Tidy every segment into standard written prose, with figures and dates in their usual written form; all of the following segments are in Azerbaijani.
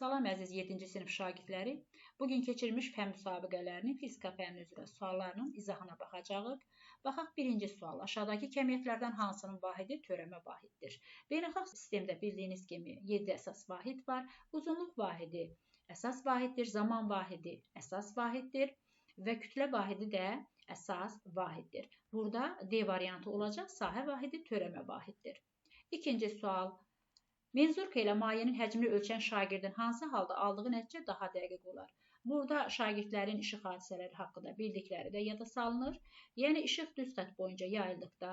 Salam əziz 7-ci sinif şagirdləri. Bugün keçirilmiş fən müsabiqələrinin fizika fənni üzrə suallarının izahına baxacağıq. Baxaq birinci sual. Aşağıdakı kəmiyyətlərdən hansının vahidi törəmə vahiddir? Beynəlxalq sistemdə bildiyiniz kimi 7 əsas vahid var. Uzunluq vahidi əsas vahiddir, zaman vahidi əsas vahiddir və kütlə vahidi də əsas vahiddir. Burada D variantı olacaq, sahə vahidi törəmə vahiddir. İkinci sual. Menzurka ilə mayenin həcmini ölçən şagirdin hansı halda aldığı nəticə daha dəqiq olar? Burada şagirdlərin işıq hadisələri haqqında bildikləri də yada salınır. Yəni, işıq düz xətt boyunca yayıldıqda,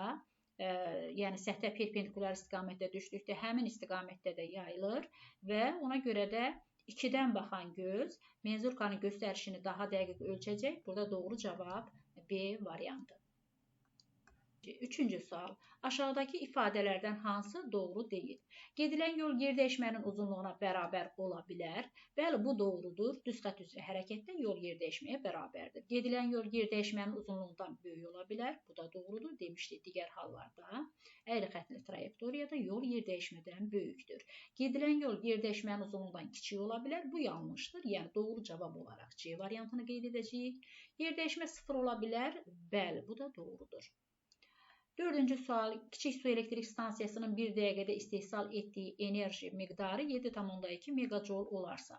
yəni səthə perpendikulyar istiqamətdə düşdükdə həmin istiqamətdə də yayılır və ona görə də 2-dən baxan göz menzurkanın göstərişini daha dəqiq ölçəcək. Burada doğru cavab B variantı. Üçüncü sual. Aşağıdakı ifadələrdən hansı doğru deyil? Gedilən yol yerdəyişmənin uzunluğuna bərabər ola bilər. Bəli, bu doğrudur. Düz xətt üzrə hərəkətdə yol yerdəyişməyə bərabərdir. Gedilən yol yerdəyişmənin uzunluğundan böyük ola bilər. Bu da doğrudur. Demişdik digər hallarda. Əyri xəttli trayektoriyada yol yerdəyişmədən böyükdür. Gedilən yol yerdəyişmənin uzunluğundan kiçik ola bilər. Bu yanlışdır. Yəni, doğru cavab olaraq C variantını qeyd edəcəyik. Yerdəyişmə 0 ola bilər. Bəli, bu da doğrudur. Dördüncü sual. Kiçik su elektrik stansiyasının bir dəqiqədə istehsal etdiyi enerji miqdarı 7,2 megajoule olarsa,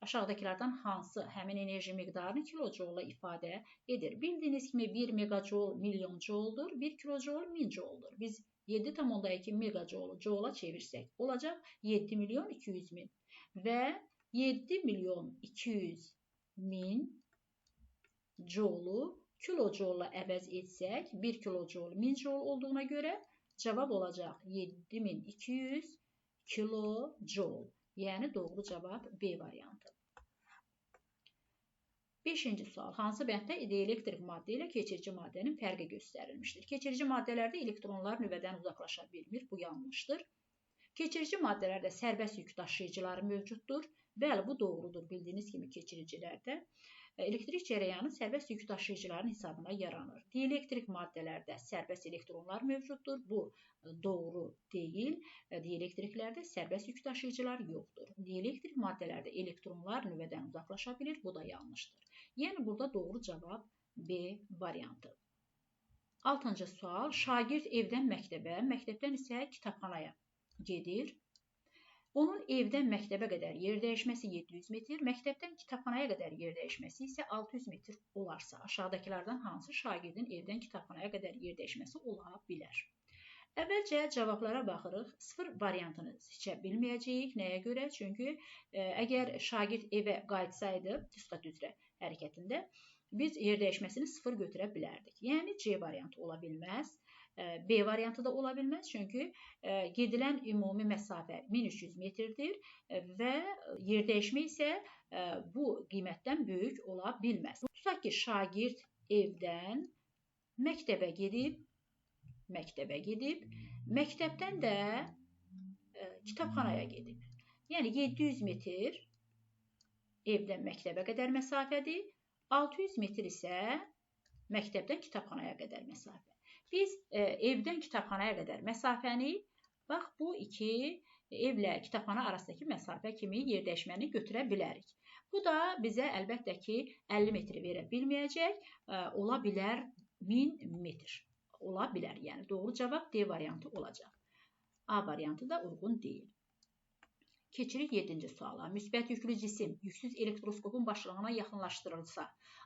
aşağıdakılardan hansı həmin enerji miqdarını kilojoule ifadə edir? Bildiyiniz kimi 1 megajoule milyon jouldur, 1 kilojoule 1000 jouldur. Biz 7,2 megajoule joule çevirsək, olacaq 7 milyon 200 min və 7 milyon 200 min joule kilojoule əvəz etsək, 1 kilojoule 1000 joule olduğuna görə cavab olacaq 7200 kilojoule. Yəni, doğru cavab B variantı. Beşinci sual. Hansı bənddə dielektrik maddə ilə keçirici maddənin fərqi göstərilmişdir? Keçirici maddələrdə elektronlar nüvədən uzaqlaşa bilmir. Bu yanlışdır. Keçirici maddələrdə sərbəst yük daşıyıcıları mövcuddur. Bəli, bu doğrudur. Bildiyiniz kimi keçiricilərdə elektrik cərəyanı sərbəst yük daşıyıcıların hesabına yaranır. Dielektrik maddələrdə sərbəst elektronlar mövcuddur. Bu doğru deyil. Dielektriklərdə sərbəst yük daşıyıcılar yoxdur. Dielektrik maddələrdə elektronlar nüvədən uzaqlaşa bilir. Bu da yanlışdır. Yəni, burada doğru cavab B variantı. 6-cı sual. Şagird evdən məktəbə, məktəbdən isə kitabxanaya gedir. Onun evdən məktəbə qədər yerdəyişməsi 700 metr, məktəbdən kitabxanaya qədər yerdəyişməsi isə 600 metr olarsa, aşağıdakılardan hansı şagirdin evdən kitabxanaya qədər yerdəyişməsi ola bilər? Əvvəlcə cavablara baxırıq. 0 variantını seçə bilməyəcəyik. Nəyə görə? Çünki əgər şagird evə qayıtsaydı, düz xətt üzrə hərəkətində, biz yerdəyişməsini 0 götürə bilərdik. Yəni, C variantı ola bilməz. B variantı da ola bilməz. Çünki gedilən ümumi məsafə 1300 metrdir və yerdəyişmə isə bu qiymətdən böyük ola bilməz. Tutaq ki, şagird evdən məktəbə gedib, məktəbdən də kitabxanaya gedib. Yəni, 700 metr evdən məktəbə qədər məsafədir, 600 metr isə məktəbdən kitabxanaya qədər məsafə. Biz evdən kitabxanaya qədər məsafəni, bax, bu iki evlə kitabxana arasındakı məsafə kimi yerdəyişməni götürə bilərik. Bu da bizə əlbəttə ki, 50 metri verə bilməyəcək, ola bilər 1000 metr. Ola bilər, yəni doğru cavab D variantı olacaq. A variantı da uyğun deyil. Keçirik 7-ci suala. Müsbət yüklü cisim yüksüz elektroskopun başlığına yaxınlaşdırılsa,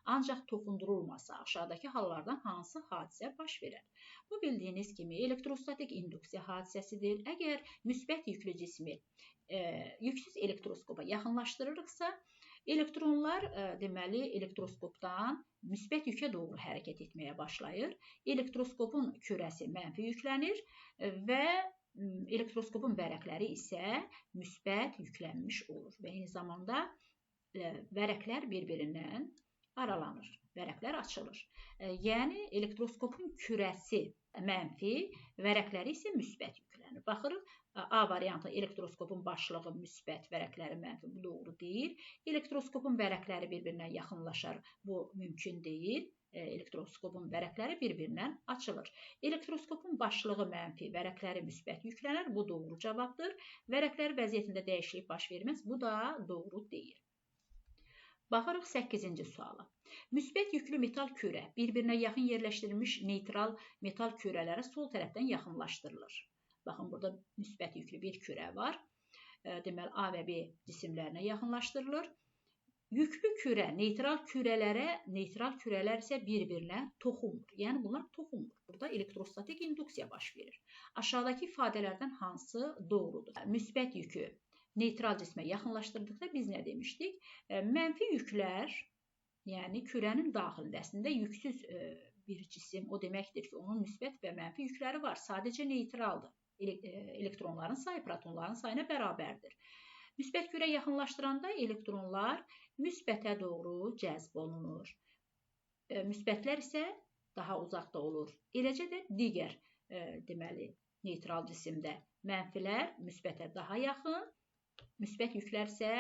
ancaq toxundurulmasa, aşağıdakı hallardan hansı hadisə baş verər? Bu bildiyiniz kimi elektrostatik induksiya hadisəsidir. Əgər müsbət yüklü cismi yüksüz elektroskopa yaxınlaşdırırıqsa, elektronlar deməli elektroskopdan müsbət yükə doğru hərəkət etməyə başlayır. Elektroskopun kürəsi mənfi yüklənir və elektroskopun vərəqləri isə müsbət yüklənmiş olur və eyni zamanda vərəqlər bir-birindən aralanır, vərəqlər açılır. Yəni, elektroskopun kürəsi mənfi, vərəqləri isə müsbət yüklənir. Baxırıq, A variantı elektroskopun başlığı müsbət, vərəqləri mənfi. Bu doğru deyil. Elektroskopun vərəqləri bir-birinə yaxınlaşar. Bu mümkün deyil. Elektroskopun vərəqləri bir-birindən açılır. Elektroskopun başlığı mənfi, vərəqləri müsbət yüklənər. Bu doğru cavabdır. Vərəqləri vəziyyətində dəyişiklik baş verməz. Bu da doğru deyil. Baxırıq 8-ci suala. Müsbət yüklü metal kürə bir-birinə yaxın yerləşdirilmiş neytral metal kürələrə sol tərəfdən yaxınlaşdırılır. Baxın, burada müsbət yüklü bir kürə var. Deməli, A və B cisimlərinə yaxınlaşdırılır. Yüklü kürə neytral kürələr isə bir-birinə toxunmur. Yəni, bunlar toxunmur. Burada elektrostatik induksiya baş verir. Aşağıdakı ifadələrdən hansı doğrudur? Müsbət yükü neytral cismə yaxınlaşdırdıqda biz nə demişdik? Mənfi yüklər, yəni kürənin daxilində əslində yüksüz bir cisim, o deməkdir ki, onun müsbət və mənfi yükləri var. Sadəcə neytraldır. Elektronların sayı protonların sayına bərabərdir. Müsbət kürə yaxınlaşdıranda elektronlar müsbətə doğru cəzb olunur. Müsbətlər isə daha uzaqda olur. Eləcə də digər deməli neytral cisimdə mənfilər müsbətə daha yaxın, müsbət yüklər isə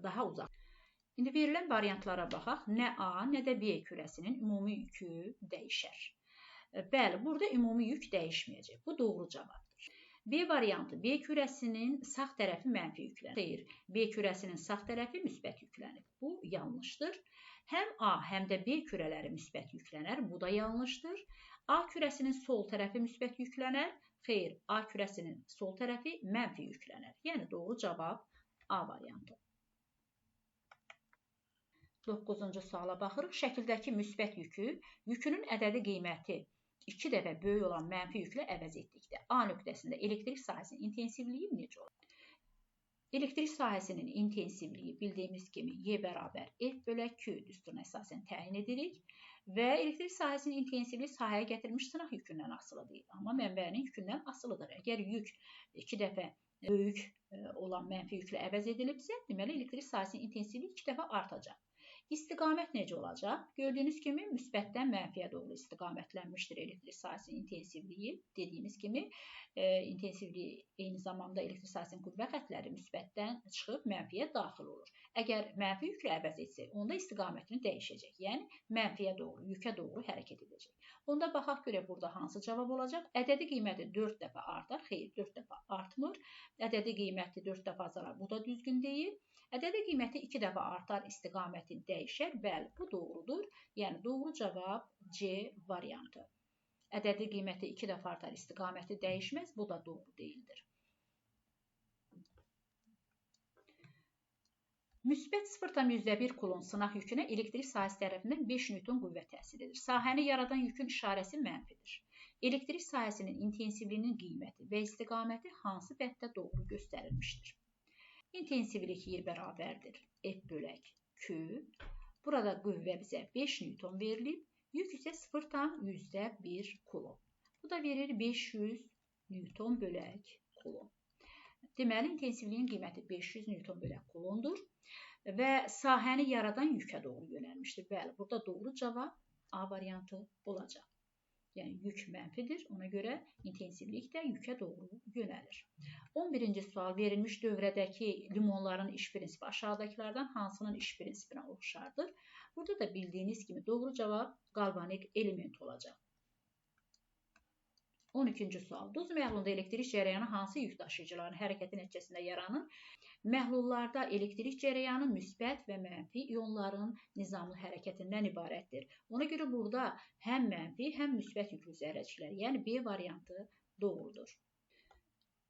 daha uzaq. İndi verilən variantlara baxaq. Nə A, nə də B kürəsinin ümumi yükü dəyişər. Bəli, burada ümumi yük dəyişməyəcək. Bu doğru cavabdır. B variantı. B kürəsinin sağ tərəfi mənfi yüklənir. Xeyr, B kürəsinin sağ tərəfi müsbət yüklənir. Bu yanlışdır. Həm A, həm də B kürələri müsbət yüklənər. Bu da yanlışdır. A kürəsinin sol tərəfi müsbət yüklənər. Xeyr, A kürəsinin sol tərəfi mənfi yüklənər. Yəni, doğru cavab A variantı. 9-cu suala baxırıq. Şəkildəki müsbət yükü, yükünün ədədi qiyməti 2 dəfə böyük olan mənfi yüklə əvəz etdikdə A nöqtəsində elektrik sahəsinin intensivliyi necə olur? Elektrik sahəsinin intensivliyi bildiyimiz kimi Y bərabər F bölək Q düsturuna əsasən təyin edirik və elektrik sahəsinin intensivliyi sahəyə gətirilmiş sınaq yükündən asılı deyil, amma mənbənin yükündən asılıdır. Əgər yük 2 dəfə böyük olan mənfi yüklə əvəz edilibsə, deməli elektrik sahəsinin intensivliyi 2 dəfə artacaq. İstiqamət necə olacaq? Gördüyünüz kimi müsbətdən mənfiyə doğru istiqamətlənmişdir elektrik sahəsinin intensivliyi. Dediyimiz kimi intensivliyi eyni zamanda elektrik sahəsinin qüvvə xətləri müsbətdən çıxıb mənfiyə daxil olur. Əgər mənfi yüklə əvəz etsək, onda istiqamətini dəyişəcək. Yəni mənfiyə doğru, yükə doğru hərəkət edəcək. Onda baxaq görə burada hansı cavab olacaq? Ədədi qiyməti 4 dəfə artar. Xeyr, 4 dəfə artmır. Ədədi qiyməti 4 dəfə azalar. Bu da düzgün deyil. Ədədi qiyməti 2 dəfə artar, istiqaməti dəyişər. Bəli, bu doğrudur. Yəni, doğru cavab C variantı. Ədədi qiyməti 2 dəfə artar, istiqaməti dəyişməz. Bu da doğru deyildir. Müsbət 0,1 kulon sınaq yükünə elektrik sahəsi tərəfindən 5 Newton qüvvə təsir edir. Sahəni yaradan yükün işarəsi mənfidir. Elektrik sahəsinin intensivliyinin qiyməti və istiqaməti hansı bənddə doğru göstərilmişdir? İntensivlik Y bərabərdir F bölək Q. Burada qüvvə bizə 5 Newton verilib. Yük isə 0,1 kulon. Bu da verir 500 Newton bölək kulon. Deməli, intensivliyin qiyməti 500 Newton bölək kulondur və sahəni yaradan yükə doğru yönəlmişdir. Bəli, burada doğru cavab A variantı olacaq. Yəni, yük mənfidir, ona görə intensivlik də yükə doğru yönəlir. 11-ci sual verilmiş dövrədəki limonların iş prinsipi aşağıdakilərdən hansının iş prinsipinə oxşardır? Burada da bildiyiniz kimi doğru cavab qalvanik element olacaq. 12-ci sual. Duz məhlulunda elektrik cərəyanı hansı yük daşıyıcıların hərəkəti nəticəsində yaranır? Məhlullarda elektrik cərəyanı müsbət və mənfi ionların nizamlı hərəkətindən ibarətdir. Ona görə burada həm mənfi, həm müsbət yüklü zərrəciklər, yəni B variantı doğrudur.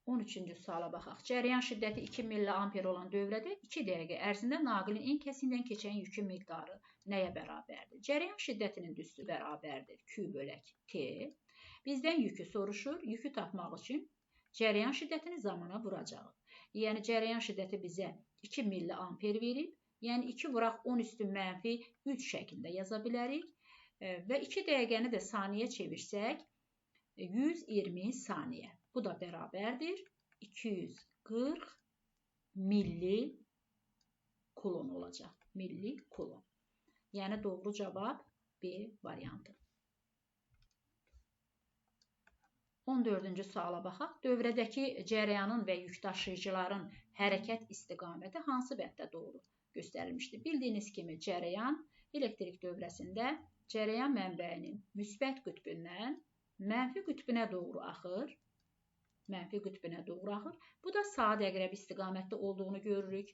13-cü suala baxaq. Cərəyan şiddəti 2 mA olan dövrədə 2 dəqiqə ərzində naqilin ən kəsiyindən keçən yükün miqdarı nəyə bərabərdir? Cərəyan şiddətinin düstü bərabərdir Q bölək T. Bizdən yükü soruşur. Yükü tapmaq üçün cərəyan şiddətini zamana vuracağıq. Yəni, cərəyan şiddəti bizə 2 mA verib. Yəni, 2 vuraq 10 üstü mənfi 3 şəklində yaza bilərik. Və 2 dəqiqəni də saniyə çevirsək, 120 saniyə. Bu da bərabərdir 240 milli kulon olacaq. Milli kulon. Yəni, doğru cavab B variantı. 14-cü suala baxaq. Dövrədəki cərəyanın və yükdaşıyıcıların hərəkət istiqaməti hansı bənddə doğru göstərilmişdir? Bildiyiniz kimi cərəyan elektrik dövrəsində cərəyan mənbəyinin müsbət qütbündən mənfi qütbünə doğru axır. Bu da saat əqrəbi istiqamətdə olduğunu görürük.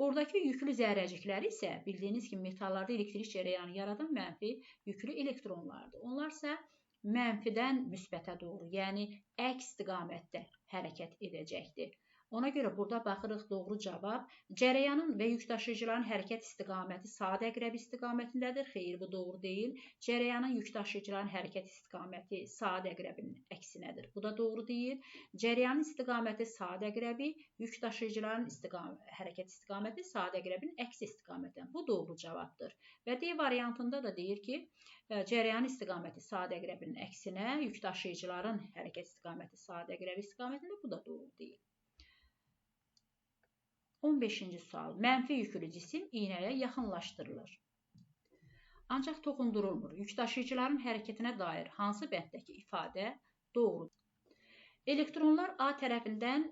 Oradakı yüklü zərrəciklər isə bildiyiniz kimi metallarda elektrik cərəyanı yaradan mənfi yüklü elektronlardır. Onlar isə mənfidən müsbətə doğru, yəni əks istiqamətdə hərəkət edəcəkdir. Ona görə burada baxırıq, doğru cavab cərəyanın və yükdaşıyıcıların hərəkət istiqaməti saat əqrəbi istiqamətindədir. Xeyr, bu doğru deyil. Cərəyanın yükdaşıyıcıların hərəkət istiqaməti saat əqrəbinin əksinədir. Bu da doğru deyil. Cərəyanın istiqaməti saat əqrəbi, yükdaşıyıcıların hərəkət istiqaməti saat əqrəbinin əks istiqamətindən. Bu doğru cavabdır. Və D variantında da deyir ki, cərəyanın istiqaməti saat əqrəbinin əksinə, yükdaşıyıcıların hərəkət istiqaməti saat əqrəbi istiqamətində. Bu da doğru deyil. 15-ci sual. Mənfi yüklü cisim iynəyə yaxınlaşdırılır. Ancaq toxundurulmur. Yükdaşıyıcıların hərəkətinə dair hansı bənddəki ifadə doğrudur? Elektronlar A tərəfindən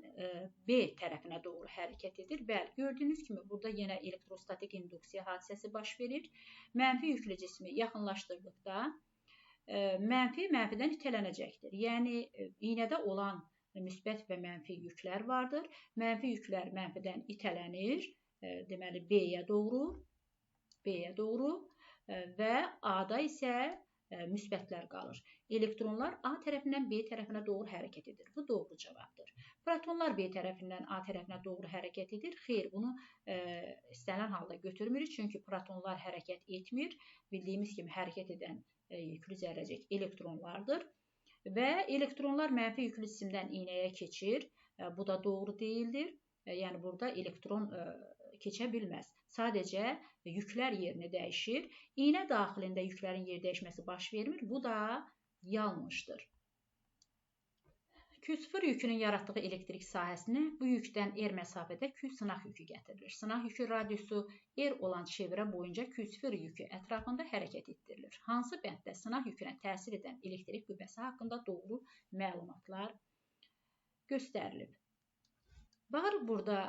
B tərəfinə doğru hərəkət edir. Bəli, gördüyünüz kimi burada yenə elektrostatik induksiya hadisəsi baş verir. Mənfi yüklü cismi yaxınlaşdırdıqda mənfidən itələnəcəkdir. Yəni, iynədə olan müsbət və mənfi yüklər vardır. Mənfi yüklər mənfidən itələnir, deməli B-yə doğru və A-da isə müsbətlər qalır. Elektronlar A tərəfindən B tərəfinə doğru hərəkət edir. Bu doğru cavabdır. Protonlar B tərəfindən A tərəfinə doğru hərəkət edir. Xeyr, bunu istənilən halda götürmürük, çünki protonlar hərəkət etmir. Bildiyimiz kimi hərəkət edən yüklü zərrəcik elektronlardır. Və elektronlar mənfi yüklü cisimdən iynəyə keçir. Bu da doğru deyildir. Yəni, burada elektron keçə bilməz. Sadəcə yüklər yerini dəyişir. İynə daxilində yüklərin yer dəyişməsi baş vermir. Bu da yanlışdır. Q0 yükünün yaratdığı elektrik sahəsinə bu yükdən R məsafədə Q sınaq yükü gətirilir. Sınaq yükü radiusu R olan çevrə boyunca Q0 yükü ətrafında hərəkət etdirilir. Hansı bənddə sınaq yükünə təsir edən elektrik qüvvəsi haqqında doğru məlumatlar göstərilib? Baxırıq burada,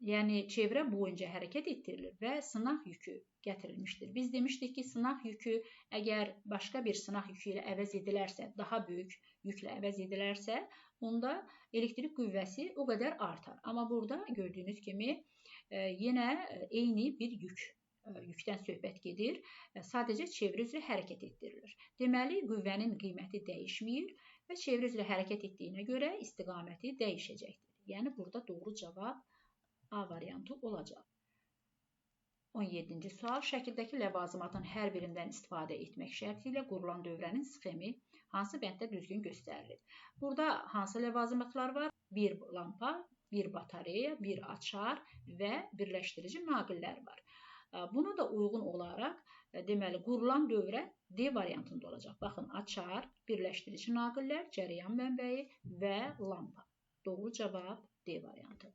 yəni çevrə boyunca hərəkət etdirilir və sınaq yükü gətirilmişdir. Biz demişdik ki, sınaq yükü əgər başqa bir sınaq yükü ilə əvəz edilərsə, daha böyük yüklə əvəz edilərsə, onda elektrik qüvvəsi o qədər artar. Amma burada gördüyünüz kimi yenə eyni bir yükdən söhbət gedir. Sadəcə çevrə üzrə hərəkət etdirilir. Deməli, qüvvənin qiyməti dəyişmir və çevrə üzrə hərəkət etdiyinə görə istiqaməti dəyişəcəkdir. Yəni, burada doğru cavab A variantı olacaq. 17-ci sual. Şəkildəki ləvazimatın hər birindən istifadə etmək şərti ilə qurulan dövrənin sxemi hansı bənddə düzgün göstərilir? Burada hansı ləvazimatlar var? Bir lampa, bir batareya, bir açar və birləşdirici naqillər var. Buna da uyğun olaraq, deməli, qurulan dövrə D variantında olacaq. Baxın, açar, birləşdirici naqillər, cərəyan mənbəyi və lampa. Doğru cavab D variantı.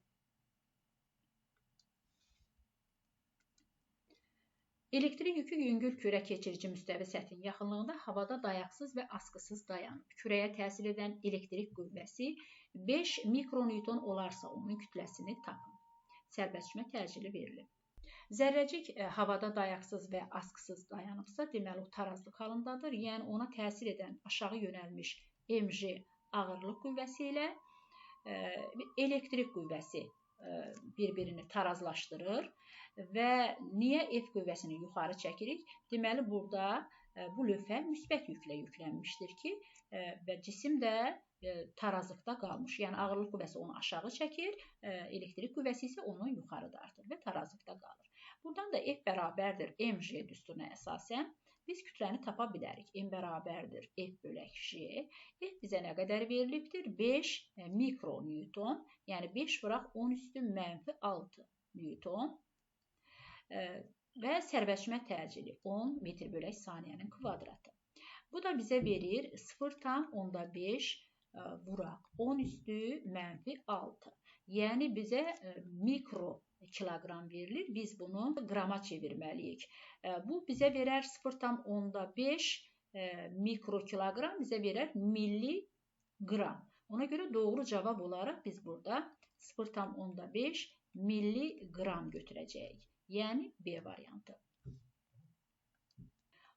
Elektrik yükü yüngül kürə keçirici müstəvi səthin yaxınlığında havada dayaqsız və askısız dayanıb. Kürəyə təsir edən elektrik qüvvəsi 5 mikronewton olarsa onun kütləsini tapın. Sərbəstləşmə təcili verilib. Zərrəcik havada dayaqsız və askısız dayanıbsa, deməli, o tarazlıq halındadır. Yəni, ona təsir edən aşağı yönəlmiş mg ağırlıq qüvvəsi ilə elektrik qüvvəsi bir-birini tarazlaşdırır və niyə F qüvvəsini yuxarı çəkirik? Deməli, burada bu lövhə müsbət yüklə yüklənmişdir ki, və cisim də tarazlıqda qalmış. Yəni, ağırlıq qüvvəsi onu aşağı çəkir, elektrik qüvvəsi isə onu yuxarı dartır və tarazlıqda qalır. Buradan da F bərabərdir mg düsturuna əsasən biz kütləni tapa bilərik. M bərabərdir F bölək J. F bizə nə qədər verilibdir? 5 mikronewton, yəni 5 vuraq 10 üstü mənfi 6 newton və sərbəstləşmə təcili 10 metr bölək saniyənin kvadratı. Bu da bizə verir 0,5 vuraq 10 üstü mənfi 6. Yəni bizə mikro kiloqram verilir. Biz bunu qrama çevirməliyik. Bu bizə verər 0,5 mikrokiloqram, bizə verər milli qram. Ona görə doğru cavab olaraq biz burada 0,5 milliqram götürəcəyik. Yəni B variantı.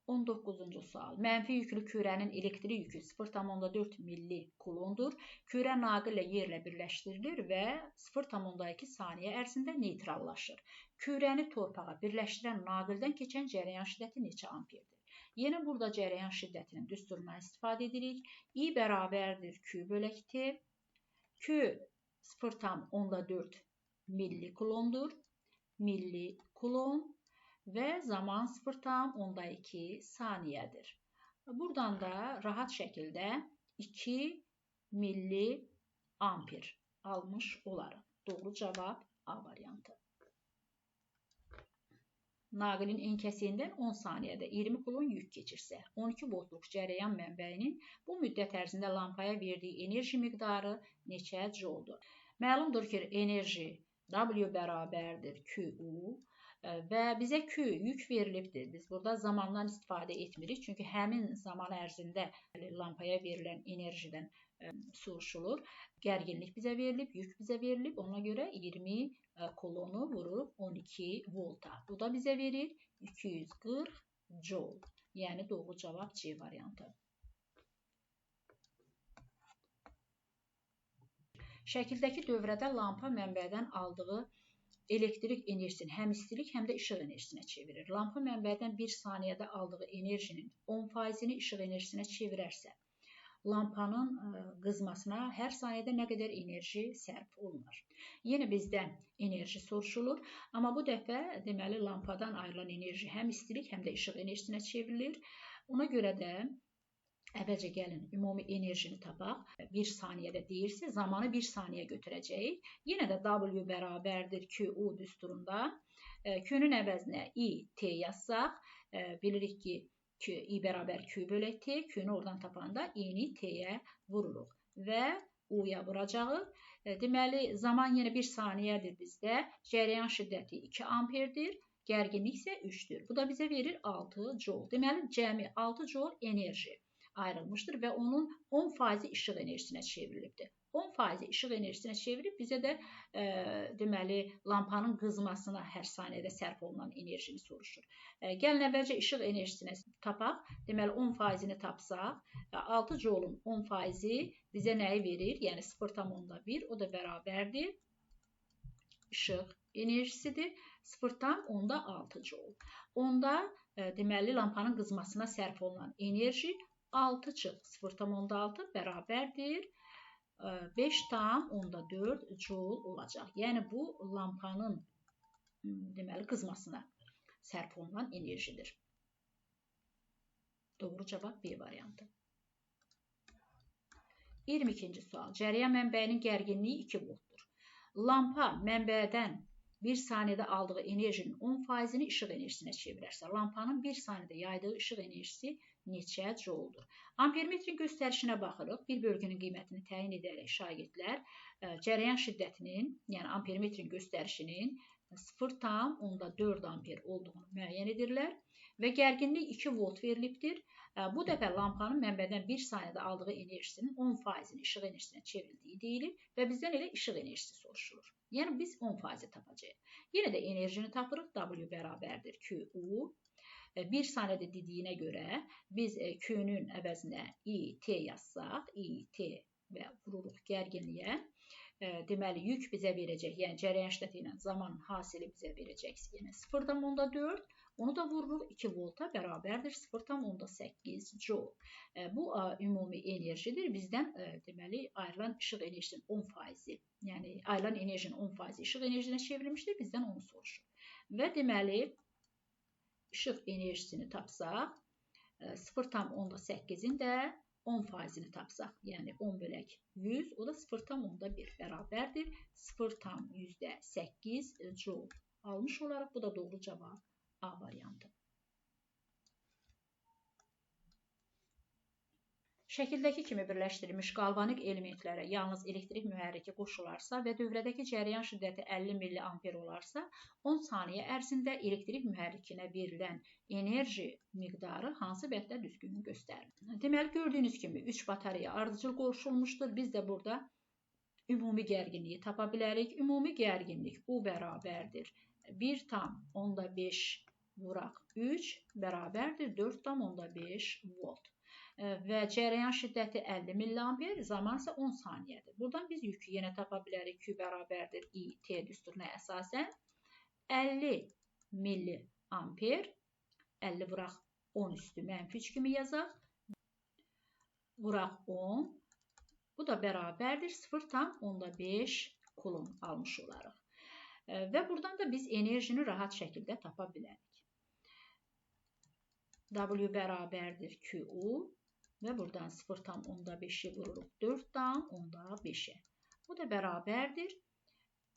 19-cu sual. Mənfi yüklü kürənin elektrik yükü 0,4 milli-kulondur. Kürə naqillə yerlə birləşdirilir və 0,2 saniyə ərzində neytrallaşır. Kürəni torpağa birləşdirən naqildən keçən cərəyan şiddəti neçə amperdir? Yenə burada cərəyan şiddətinin düsturundan istifadə edirik. I bərabərdir Q bölək T. Q 0,4 milli-kulondur. Milli-kulon. Və zaman 0,2 saniyədir. Buradan da rahat şəkildə 2 milliamper almış olarıq. Doğru cavab A variantı. Naqilin en kəsiyindən 10 saniyədə 20 kulon yük keçirsə, 12 voltluq cərəyan mənbəyinin bu müddət ərzində lampaya verdiyi enerji miqdarı neçə jouldur? Məlumdur ki, enerji W bərabərdir QU. Və bizə Q yük verilibdir. Biz burada zamandan istifadə etmirik. Çünki həmin zaman ərzində lampaya verilən enerjidən soruşulur. Gərginlik bizə verilib, yük bizə verilib. Ona görə 20 kulonu vurub 12 volta. Bu da bizə verir 240 joule. Yəni doğru cavab C variantı. Şəkildəki dövrədə lampa mənbədən aldığı elektrik enerjisini həm istilik, həm də işıq enerjisinə çevirir. Lampa mənbədən 1 saniyədə aldığı enerjinin 10%-ni işıq enerjisinə çevirərsə, lampanın qızmasına hər saniyədə nə qədər enerji sərf olunur? Yenə bizdən enerji soruşulur, amma bu dəfə deməli lampadan ayrılan enerji həm istilik, həm də işıq enerjisinə çevrilir. Ona görə də əvvəlcə gəlin ümumi enerjini tapaq. 1 saniyədə deyirsə, zamanı 1 saniyə götürəcəyik. Yenə də W bərabərdir QU düsturunda. Q-nün əvəzinə I, T yazsaq, bilirik ki, I bərabər Q bölək T. Q-nü oradan tapanda I-ni T-yə vururuq və U-ya vuracağıq. Deməli, zaman yenə 1 saniyədir bizdə. Cərəyan şiddəti 2 amperdir. Gərginlik isə 3-dür. Bu da bizə verir 6 joule. Deməli, cəmi 6 joule enerji ayrılmışdır və onun 10% işıq enerjisinə çevrilibdir. 10% işıq enerjisinə çevirib bizə də deməli lampanın qızmasına hər saniyədə sərf olunan enerjini soruşur. Gəlin əvvəlcə işıq enerjisini tapaq. Deməli 10%-ni tapsaq, 6 joule-un 10%-i bizə nəyi verir? Yəni 0,1, o da bərabərdir işıq enerjisidir. 0,6 joule. Onda deməli lampanın qızmasına sərf olunan enerji 6 çıx 0,6 bərabərdir 5,4 joule olacaq. Yəni bu lampanın deməli qızmasına sərf olunan enerjidir. Doğru cavab B variantı. 22-ci sual. Cərəyan mənbəyinin gərginliyi 2 voltdur. Lampa mənbədən 1 saniyədə aldığı enerjinin 10%-ni işıq enerjisinə çevirərsə, lampanın 1 saniyədə yaydığı işıq enerjisi neçə jouldur? Ampermetrin göstərişinə baxırıq. Bir bölgünün qiymətini təyin edərək şagirdlər cərəyan şiddətinin, yəni ampermetrin göstərişinin 0,4 amper olduğunu müəyyən edirlər və gərginlik 2 volt verilibdir. Bu dəfə lampanın mənbədən 1 saniyədə aldığı enerjisinin 10%-ni işıq enerjisinə çevrildiyi deyilir və bizdən elə işıq enerjisi soruşulur. Yəni biz 10% tapacağıq. Yenə də enerjini tapırıq. W bərabərdir QU. 1 saniyədə dediyinə görə biz Q-nün əvəzinə I, T yazsaq, I, T və vururuq gərginliyə. Deməli, yük bizə verəcək, yəni cərəyan şiddəti ilə zaman hasili bizə verəcək. Yəni 0,4, onu da vururuq 2 volta bərabərdir 0,8 joule. Bu ümumi enerjidir. Bizdən deməli ayrılan işıq enerjisinin 10%, yəni ayrılan enerjinin 10% işıq enerjisinə çevrilmişdir. Bizdən onu soruşur. Və deməli işıq enerjisini tapsaq, 0,8-in də 10%-ni tapsaq, yəni 10 bölək 100, o da 0,1 bərabərdir 0,8 joule almış olaraq. Bu da doğru cavab A variantı. Şəkildəki kimi birləşdirilmiş qalvanik elementlərə yalnız elektrik mühərriki qoşularsa və dövrədəki cərəyan şiddəti 50 mA olarsa, 10 saniyə ərzində elektrik mühərrikinə verilən enerji miqdarı hansı bənddə düzgün göstərilir? Deməli, gördüyünüz kimi 3 batareya ardıcıl qoşulmuşdur. Biz də burada ümumi gərginliyi tapa bilərik. Ümumi gərginlik U bərabərdir 1,5 vuraq 3 bərabərdir 4,5 volt. Və cərəyan şiddəti 50 mA, zaman isə 10 saniyədir. Buradan biz yükü yenə tapa bilərik. Q bərabərdir IT düsturuna əsasən 50 mA, 50 vuraq 10 üstü -3 kimi yazaq. Vuraq 10, bu da bərabərdir 0,5 kulon almış olarıq. Və buradan da biz enerjini rahat şəkildə tapa bilərik. W bərabərdir QU. Və buradan 0,5'i vururuq 4,5'e. Bu da bərabərdir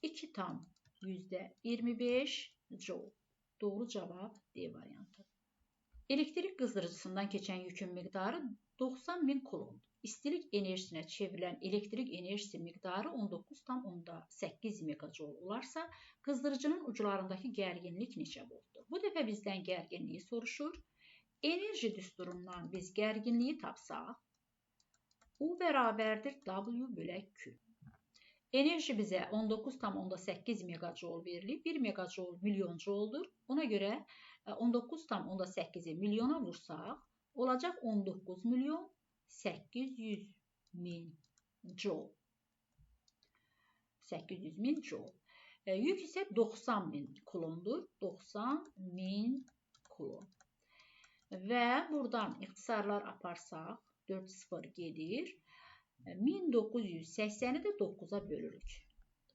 2,25 joule. Doğru cavab D variantı. Elektrik qızdırıcısından keçən yükün miqdarı 90.000 kulondur. İstilik enerjisinə çevrilən elektrik enerjisi miqdarı 19,8 megajoule olarsa, qızdırıcının uclarındakı gərginlik neçə voltdur? Bu dəfə bizdən gərginliyi soruşur. Enerji düsturundan biz gərginliyi tapsaq, U bərabərdir W bölək Q. Enerji bizə 19,8 megajoule verilib. 1 megajoule milyon jouldur. Ona görə 19,8'i milyona vursaq, olacaq 19.800.000 joule. 800.000 joule. Yük isə 90.000 kulondur. 90.000 kulon. Və buradan ixtisarlar aparsaq, 4 0 gedir. 1980'i də 9'a bölürük.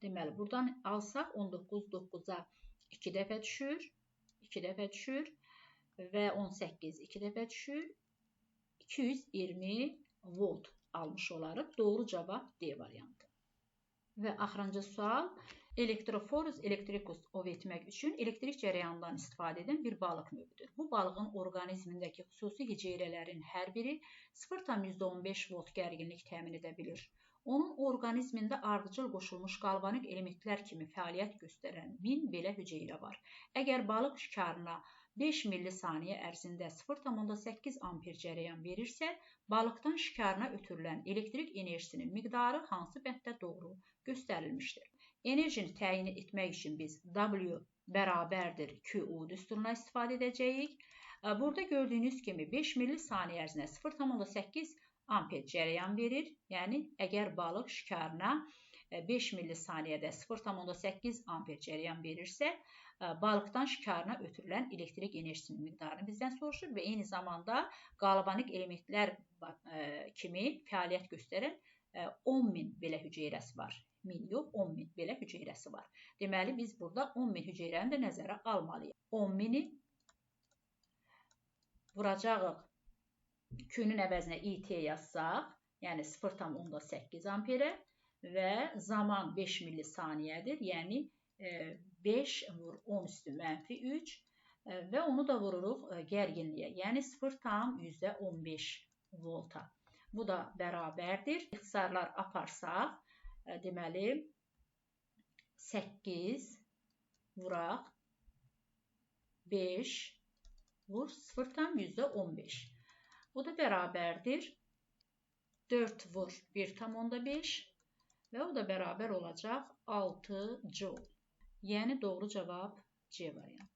Deməli, buradan alsaq 19 9'a 2 dəfə düşür. 2 dəfə düşür. Və 18 2 dəfə düşür. 220 volt almış olarıq. Doğru cavab D variantı. Və axırıncı sual. Elektroforus elektrikus ov etmək üçün elektrik cərəyanından istifadə edən bir balıq növüdür. Bu balığın orqanizmindəki xüsusi hüceyrələrin hər biri 0,15 volt gərginlik təmin edə bilir. Onun orqanizmində ardıcıl qoşulmuş qalvanik elementlər kimi fəaliyyət göstərən 1000 belə hüceyrə var. Əgər balıq şikarına 5 millisaniyə ərzində 0,8 amper cərəyan verirsə, balıqdan şikarına ötürülən elektrik enerjisinin miqdarı hansı bənddə doğru göstərilmişdir? Enerjini təyin etmək üçün biz W bərabərdir QU düsturuna istifadə edəcəyik. Burada gördüyünüz kimi 5 millisaniyə ərzində 0,8 amper cərəyan verir. Yəni, əgər balıq şikarına 5 millisaniyədə 0,8 amper cərəyan verirsə, balıqdan şikarına ötürülən elektrik enerjisinin miqdarını bizdən soruşur və eyni zamanda qalvanik elementlər kimi fəaliyyət göstərən 10.000 belə hüceyrəsi var. 1000 yox, 10.000 belə hüceyrəsi var. Deməli, biz burada 10.000 hüceyrəni də nəzərə almalıyıq. 10.000'i vuracağıq. Q-nün əvəzinə IT yazsaq, yəni 0,8 amperə və zaman 5 millisaniyədir. Yəni 5 vur 10 üstü -3 və onu da vururuq gərginliyə, yəni 0,15 volta. Bu da bərabərdir. İxtisarlar aparsaq, deməli 8 vuraq 5 vur 0,15. Bu da bərabərdir 4 vur 1,5 və o da bərabər olacaq 6 joule. Yəni doğru cavab C variantı.